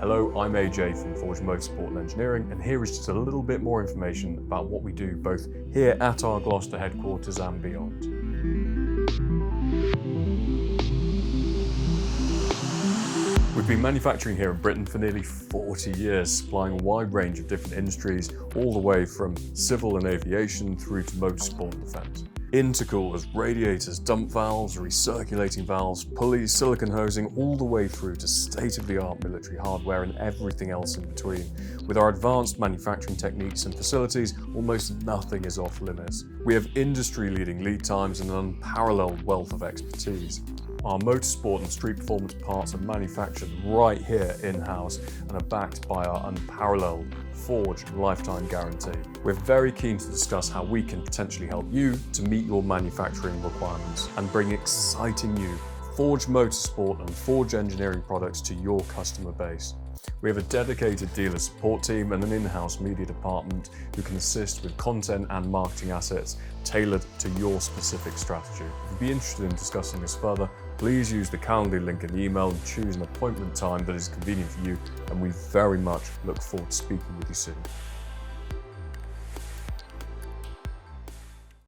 Hello, I'm AJ from Forge Motorsport and Engineering, and here is just a little bit more information about what we do both here at our Gloucester headquarters and beyond. We've been manufacturing here in Britain for nearly 40 years, supplying a wide range of different industries, all the way from civil and aviation through to motorsport and defence. Intercoolers, radiators, dump valves, recirculating valves, pulleys, silicon hosing, all the way through to state-of-the-art military hardware and everything else in between. With our advanced manufacturing techniques and facilities, almost nothing is off limits. We have industry-leading lead times and an unparalleled wealth of expertise. Our motorsport and street performance parts are manufactured right here in-house and are backed by our unparalleled Forge lifetime guarantee. We're very keen to discuss how we can potentially help you to meet your manufacturing requirements and bring exciting new Forge Motorsport and Forge Engineering products to your customer base. We have a dedicated dealer support team and an in-house media department who can assist with content and marketing assets tailored to your specific strategy. If you'd be interested in discussing this further, please use the Calendly link in the email and choose an appointment time that is convenient for you, and we very much look forward to speaking with you soon.